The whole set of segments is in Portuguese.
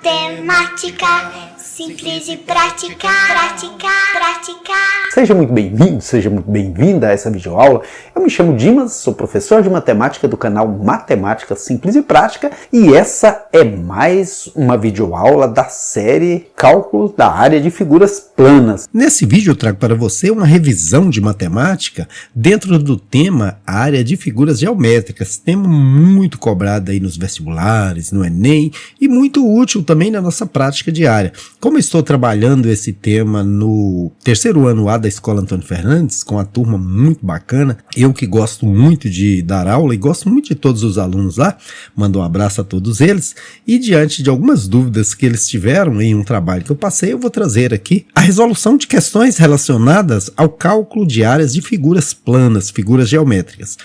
Matemática simples e prática, prática, prática. Seja muito bem-vindo, seja muito bem-vinda a essa videoaula. Eu me chamo Dimas, sou professor de matemática do canal Matemática Simples e Prática e essa é mais uma videoaula da série Cálculos da área de figuras planas. Nesse vídeo eu trago para você uma revisão de matemática dentro do tema área de figuras geométricas, tema muito cobrado aí nos vestibulares, no Enem e muito útil também na nossa prática diária. Como eu estou trabalhando esse tema no terceiro ano A da Escola Antônio Fernandes, com uma turma muito bacana, eu que gosto muito de dar aula e gosto muito de todos os alunos lá, mando um abraço a todos eles, e diante de algumas dúvidas que eles tiveram em um trabalho que eu passei, eu vou trazer aqui a resolução de questões relacionadas ao cálculo de áreas de figuras planas, figuras geométricas.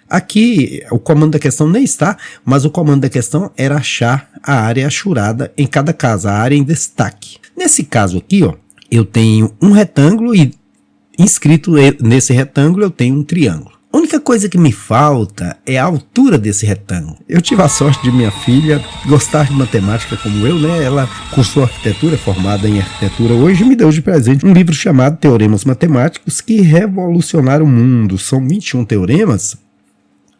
Aqui o comando da questão nem está, mas o comando da questão era achar a área achurada em cada caso, a área em destaque. Nesse caso aqui, ó, eu tenho um retângulo e inscrito nesse retângulo eu tenho um triângulo. A única coisa que me falta é a altura desse retângulo. Eu tive a sorte de minha filha gostar de matemática como eu, né? Ela cursou arquitetura, formada em arquitetura hoje, e me deu de presente um livro chamado Teoremas Matemáticos que revolucionaram o mundo. São 21 teoremas.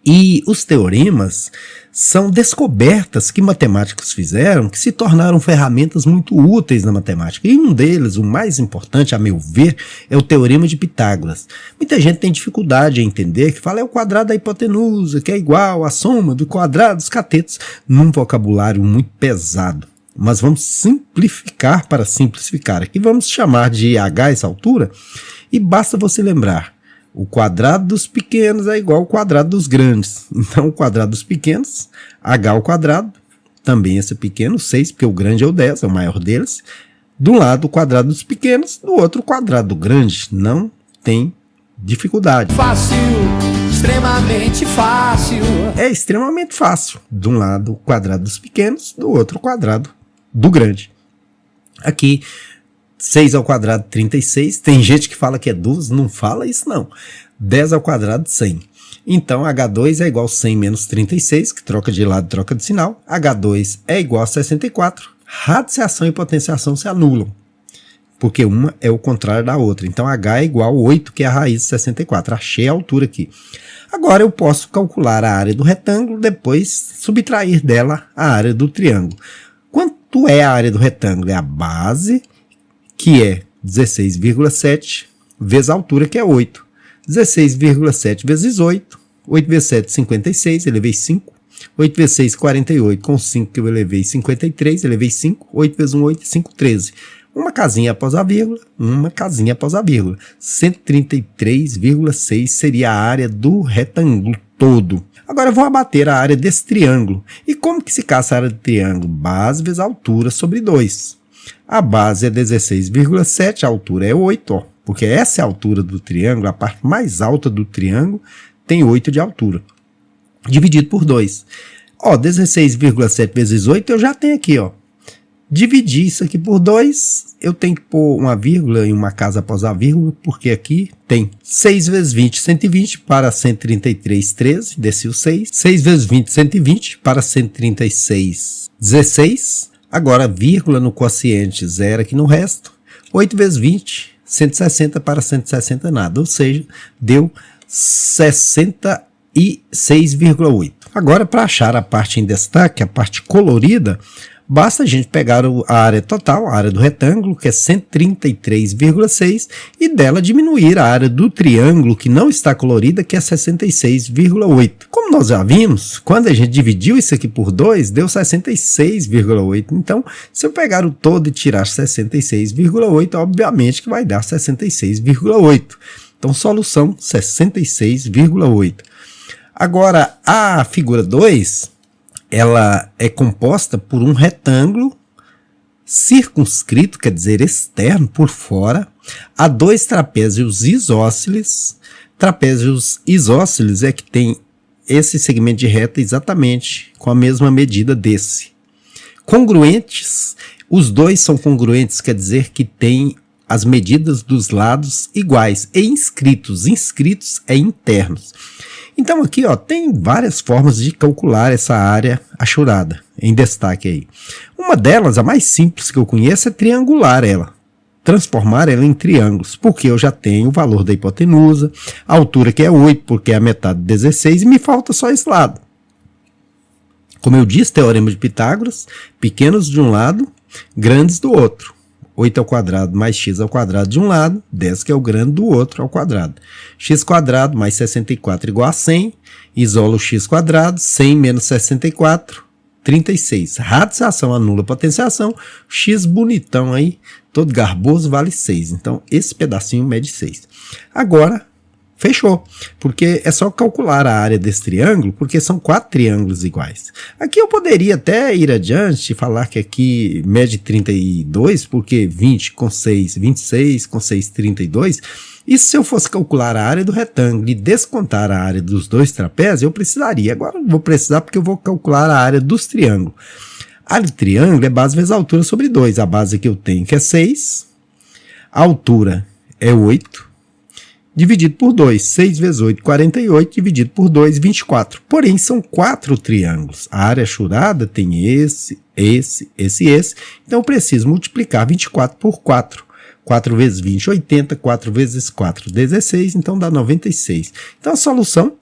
E os teoremas são descobertas que matemáticos fizeram que se tornaram ferramentas muito úteis na matemática. E um deles, o mais importante, a meu ver, é o Teorema de Pitágoras. Muita gente tem dificuldade em entender que fala é o quadrado da hipotenusa, que é igual à soma do quadrado dos catetos, num vocabulário muito pesado. Mas vamos simplificar para simplificar. Aqui vamos chamar de h essa altura e basta você lembrar. O quadrado dos pequenos é igual ao quadrado dos grandes. Então, o quadrado dos pequenos, h ao quadrado, também esse pequeno, 6, porque o grande é o 10, é o maior deles. Do lado, o quadrado dos pequenos, do outro, o quadrado do grande. Não tem dificuldade. Fácil, extremamente fácil. É extremamente fácil. De um lado, o quadrado dos pequenos, do outro, o quadrado do grande. Aqui, 6 ao quadrado, 36. Tem gente que fala que é 12, não fala isso não. 10 ao quadrado, 100. Então, H2 é igual a 100 menos 36, que troca de lado, troca de sinal. H2 é igual a 64. Radiciação e potenciação se anulam, porque uma é o contrário da outra. Então, H é igual a 8, que é a raiz de 64. Achei a altura aqui. Agora, eu posso calcular a área do retângulo, depois subtrair dela a área do triângulo. Quanto é a área do retângulo? É a base, que é 16,7 vezes a altura, que é 8. 16,7 vezes 8. 8 vezes 7, 56, elevei 5. 8 vezes 6, 48. Com 5 que eu elevei 53, elevei 5. 8 vezes 1, 8, 5, 13. Uma casinha após a vírgula, uma casinha após a vírgula. 133,6 seria a área do retângulo todo. Agora eu vou abater a área desse triângulo. E como que se caça a área do triângulo? Base vezes altura sobre 2. A base é 16,7, a altura é 8, ó, porque essa é a altura do triângulo, a parte mais alta do triângulo tem 8 de altura, dividido por 2. Ó, 16,7 vezes 8 eu já tenho aqui, ó. Dividir isso aqui por 2, eu tenho que pôr uma vírgula e uma casa após a vírgula, porque aqui tem 6 vezes 20, 120, para 133, 13, desci o 6. 6 vezes 20, 120, para 136, 16. Agora, vírgula no quociente, zero aqui no resto. 8 vezes 20, 160 para 160 nada. Ou seja, deu 66,8. Agora, para achar a parte em destaque, a parte colorida, basta a gente pegar a área total, a área do retângulo, que é 133,6, e dela diminuir a área do triângulo, que não está colorida, que é 66,8. Como nós já vimos, quando a gente dividiu isso aqui por 2, deu 66,8. Então, se eu pegar o todo e tirar 66,8, obviamente que vai dar 66,8. Então, solução 66,8. Agora, a figura 2... ela é composta por um retângulo circunscrito, quer dizer, externo, por fora, a 2 trapézios isósceles. Trapézios isósceles é que tem esse segmento de reta exatamente com a mesma medida desse. Congruentes, os dois são congruentes, quer dizer que tem as medidas dos lados iguais. E inscritos, inscritos é internos. Então aqui, ó, tem várias formas de calcular essa área achurada, em destaque aí. Uma delas, a mais simples que eu conheço, é triangular ela. Transformar ela em triângulos, porque eu já tenho o valor da hipotenusa, a altura que é 8, porque é a metade de 16, e me falta só esse lado. Como eu disse, teorema de Pitágoras, pequenos de um lado, grandes do outro. 8 ao quadrado mais x ao quadrado de um lado, 10 que é o grande do outro ao quadrado. X quadrado mais 64 igual a 100, isola o x quadrado, 100 menos 64, 36. Radiação anula potenciação, x bonitão aí, todo garboso, vale 6. Então, esse pedacinho mede 6. Agora, fechou, porque é só calcular a área desse triângulo, porque são 4 triângulos iguais. Aqui eu poderia até ir adiante e falar que aqui mede 32, porque 20 com 6, 26, com 6, 32. E se eu fosse calcular a área do retângulo e descontar a área dos dois trapézios, eu precisaria. Agora não vou precisar porque eu vou calcular a área dos triângulos. A área do triângulo é base vezes a altura sobre 2. A base que eu tenho que é 6, a altura é 8, dividido por 2, 6 vezes 8, 48, dividido por 2, 24. Porém, são 4 triângulos. A área achurada tem esse. Então, eu preciso multiplicar 24 por 4. 4 vezes 20, 80. 4 vezes 4, 16. Então, dá 96. Então, a solução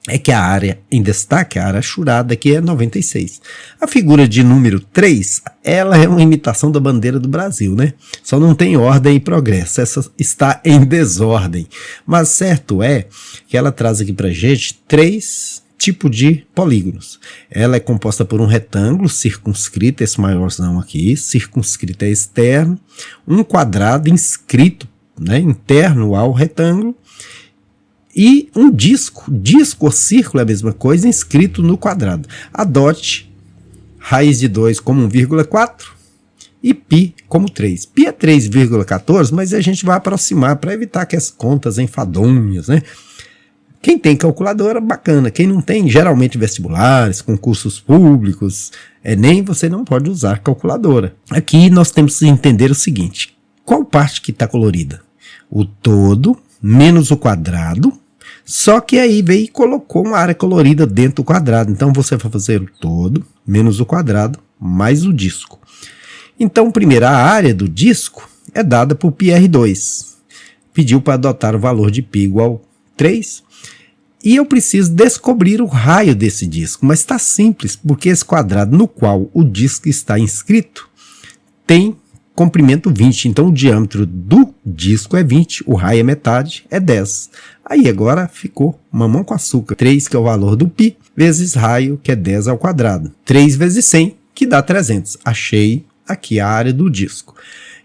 é que a área em destaque, a área achurada, aqui é 96. A figura de número 3, ela é uma imitação da bandeira do Brasil, né? Só não tem ordem e progresso, essa está em desordem. Mas certo é que ela traz aqui pra gente 3 tipos de polígonos. Ela é composta por um retângulo circunscrito, esse maiorzão aqui, circunscrito é externo, um quadrado inscrito, né, interno ao retângulo, e um disco ou círculo é a mesma coisa, inscrito no quadrado. Adote raiz de 2 como 1,4 e π como 3. Π é 3,14, mas a gente vai aproximar para evitar que as contas enfadonhas, né? Quem tem calculadora, bacana. Quem não tem, geralmente vestibulares, concursos públicos, Enem, você não pode usar calculadora. Aqui nós temos que entender o seguinte: qual parte que está colorida? O todo menos o quadrado, só que aí veio e colocou uma área colorida dentro do quadrado. Então você vai fazer o todo menos o quadrado mais o disco. Então, primeiro, a área do disco é dada por πr2. Pediu para adotar o valor de π igual a 3. E eu preciso descobrir o raio desse disco. Mas está simples, porque esse quadrado no qual o disco está inscrito tem comprimento 20. Então, o diâmetro do disco é 20. O raio é metade, é 10. Aí agora ficou mamão com açúcar. 3, que é o valor do π, vezes raio, que é 10 ao quadrado. 3 vezes 100, que dá 300. Achei aqui a área do disco.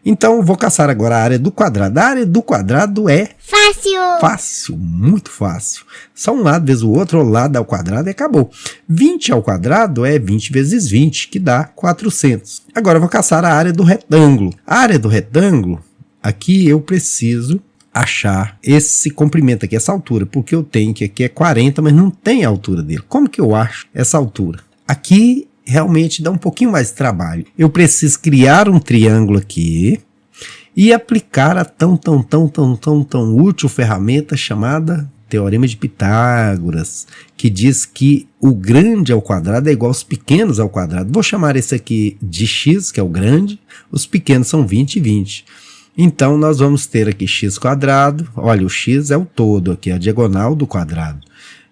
Então, vou caçar agora a área do quadrado. A área do quadrado é Fácil! fácil, muito fácil. Só um lado vezes o outro, o lado ao quadrado e acabou. 20 ao quadrado é 20 vezes 20, que dá 400. Agora eu vou caçar a área do retângulo. A área do retângulo, aqui eu preciso achar esse comprimento aqui, essa altura, porque eu tenho que aqui é 40, mas não tem a altura dele. Como que eu acho essa altura? Aqui realmente dá um pouquinho mais de trabalho. Eu preciso criar um triângulo aqui e aplicar a tão útil ferramenta chamada Teorema de Pitágoras, que diz que o grande ao quadrado é igual aos pequenos ao quadrado. Vou chamar esse aqui de x, que é o grande, os pequenos são 20 e 20. Então, nós vamos ter aqui x quadrado, olha, o x é o todo aqui, a diagonal do quadrado.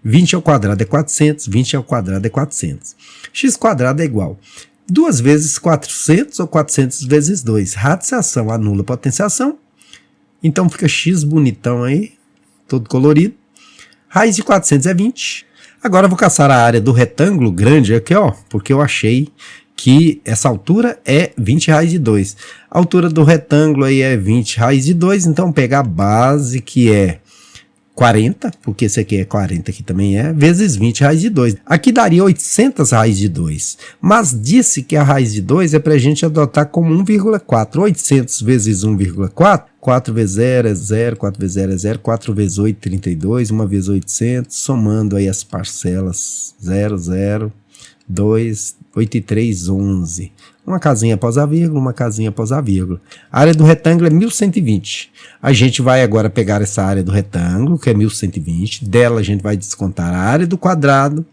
20 ao quadrado é 400, 20 ao quadrado é 400. X quadrado é igual 2 vezes 400 ou 400 vezes 2. Radiação anula potenciação. Então fica x bonitão aí, todo colorido. Raiz de 400 é 20. Agora eu vou caçar a área do retângulo grande aqui, ó, porque eu achei que essa altura é 20 raiz de 2. A altura do retângulo aí é 20 raiz de 2, então pegar a base que é 40, porque esse aqui é 40, aqui também é, vezes 20 raiz de 2. Aqui daria 800 raiz de 2, mas disse que a raiz de 2 é para a gente adotar como 1,4. 800 vezes 1,4, 4 vezes 0 é 0, 4 vezes 0 é 0, 4 vezes 8, 32, 1 vezes 800, somando aí as parcelas, 0, 0, 2, 8 e 3, 11. uma casinha após a vírgula, uma casinha após a vírgula. A área do retângulo é 1120. A gente vai agora pegar essa área do retângulo, que é 1120. Dela a gente vai descontar a área do quadrado,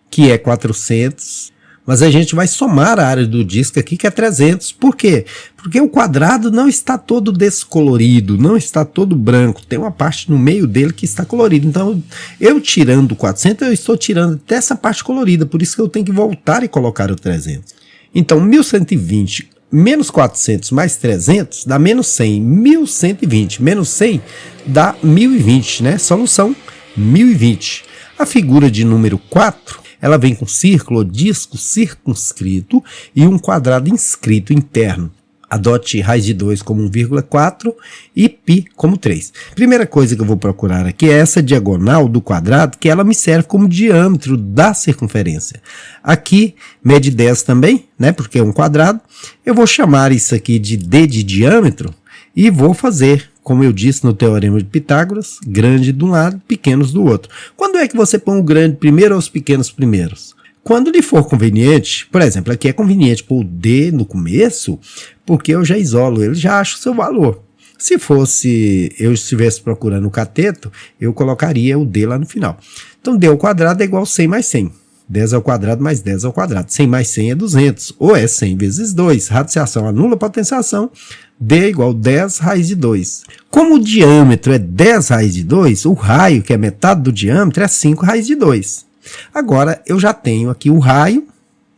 que é 400. Mas a gente vai somar a área do disco aqui, que é 300. Por quê? Porque o quadrado não está todo descolorido, não está todo branco. Tem uma parte no meio dele que está colorido. Então, eu tirando o 400, eu estou tirando até essa parte colorida. Por isso que eu tenho que voltar e colocar o 300. Então, 1120 menos 400 mais 300 dá menos 100. 1120 menos 100 dá 1020, né? Solução 1020. A figura de número 4... ela vem com círculo ou disco circunscrito e um quadrado inscrito interno. Adote raiz de 2 como 1,4 e π como 3. Primeira coisa que eu vou procurar aqui é essa diagonal do quadrado, que ela me serve como diâmetro da circunferência. Aqui mede 10 também, né, porque é um quadrado. Eu vou chamar isso aqui de d de diâmetro e vou fazer, como eu disse no Teorema de Pitágoras, grande de um lado, pequenos do outro. Quando é que você põe o grande primeiro ou os pequenos primeiros? Quando lhe for conveniente, por exemplo, aqui é conveniente pôr o D no começo, porque eu já isolo ele, já acho o seu valor. Se fosse, eu estivesse procurando o cateto, eu colocaria o D lá no final. Então, D ao quadrado é igual a 100 mais 100. 10 ao quadrado mais 10 ao quadrado. 100 mais 100 é 200, ou é 100 vezes 2. Radiciação anula potenciação. D é igual a 10 raiz de 2. Como o diâmetro é 10 raiz de 2, o raio, que é metade do diâmetro, é 5 raiz de 2. Agora, eu já tenho aqui o raio,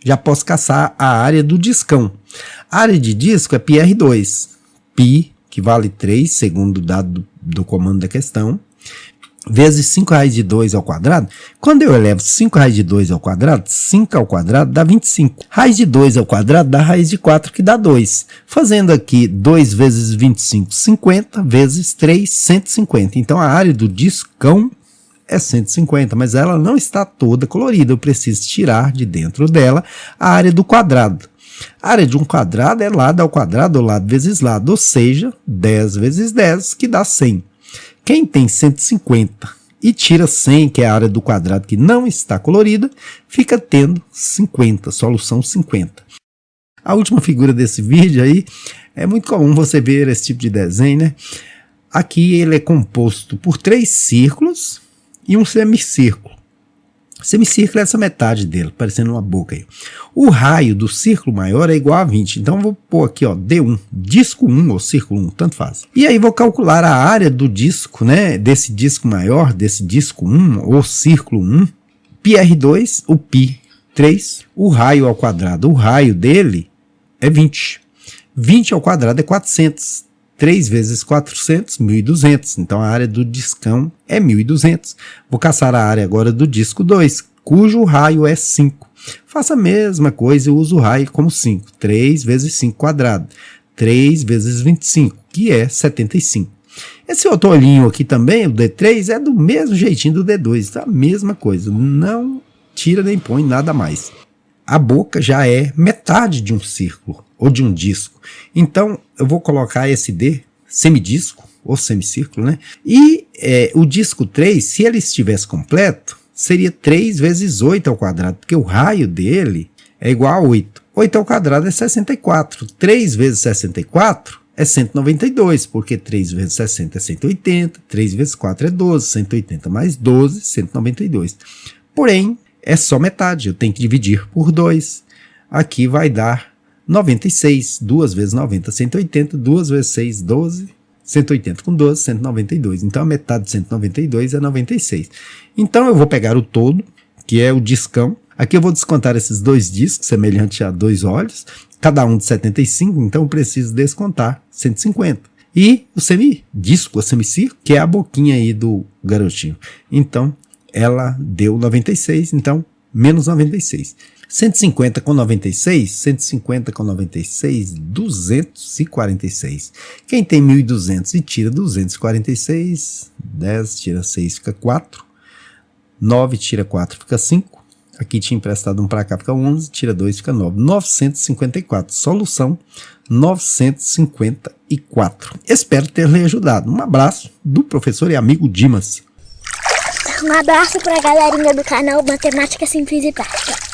já posso caçar a área do discão. A área de disco é πr2. Π, que vale 3, segundo o dado do comando da questão, vezes 5 raiz de 2 ao quadrado. Quando eu elevo 5 raiz de 2 ao quadrado, 5 ao quadrado dá 25. Raiz de 2 ao quadrado dá raiz de 4, que dá 2. Fazendo aqui 2 vezes 25, 50, vezes 3, 150. Então, a área do discão é 150, mas ela não está toda colorida. Eu preciso tirar de dentro dela a área do quadrado. A área de um quadrado é lado ao quadrado, ou lado vezes lado, ou seja, 10 vezes 10, que dá 100. Quem tem 150 e tira 100, que é a área do quadrado que não está colorida, fica tendo 50, solução 50. A última figura desse vídeo aí, é muito comum você ver esse tipo de desenho, né? Aqui ele é composto por 3 círculos e um semicírculo. Semicírculo é essa metade dele, parecendo uma boca aí. O raio do círculo maior é igual a 20. Então, eu vou pôr aqui, ó, D1, disco 1 ou círculo 1, tanto faz. E aí, vou calcular a área do disco, né, desse disco maior, desse disco 1 ou círculo 1. πr2, o π3, o raio ao quadrado. O raio dele é 20. 20 ao quadrado é 400. 3 vezes 400, 1.200. Então, a área do discão é 1.200. Vou caçar a área agora do disco 2, cujo raio é 5. Faça a mesma coisa e uso o raio como 5. 3 vezes 5 quadrado. 3 vezes 25, que é 75. Esse outro olhinho aqui também, o D3, é do mesmo jeitinho do D2. A mesma coisa. Não tira nem põe nada mais. A boca já é metade de um círculo ou de um disco. Então, eu vou colocar esse D, semidisco ou semicírculo, né? E o disco 3, se ele estivesse completo, seria 3 vezes 8 ao quadrado, porque o raio dele é igual a 8. 8 ao quadrado é 64. 3 vezes 64 é 192, porque 3 vezes 60 é 180, 3 vezes 4 é 12, 180 mais 12, 192. Porém, é só metade, eu tenho que dividir por 2. Aqui vai dar 96, 2 vezes 90, 180, 2 vezes 6, 12, 180 com 12, 192. Então, a metade de 192 é 96. Então, eu vou pegar o todo, que é o discão. Aqui eu vou descontar esses 2 discos, semelhante a 2 olhos, cada um de 75, então eu preciso descontar 150. E o semidisco, o semicírculo, que é a boquinha aí do garotinho. Então, ela deu 96, então, menos 96. 150 com 96, 150 com 96, 246. Quem tem 1.200 e tira 246, 10 tira 6 fica 4, 9 tira 4 fica 5, aqui tinha emprestado 1 para cá fica 11, tira 2 fica 9, 954. Solução 954. Espero ter lhe ajudado. Um abraço do professor e amigo Dimas. Um abraço pra galerinha do canal Matemática Simples e Prática.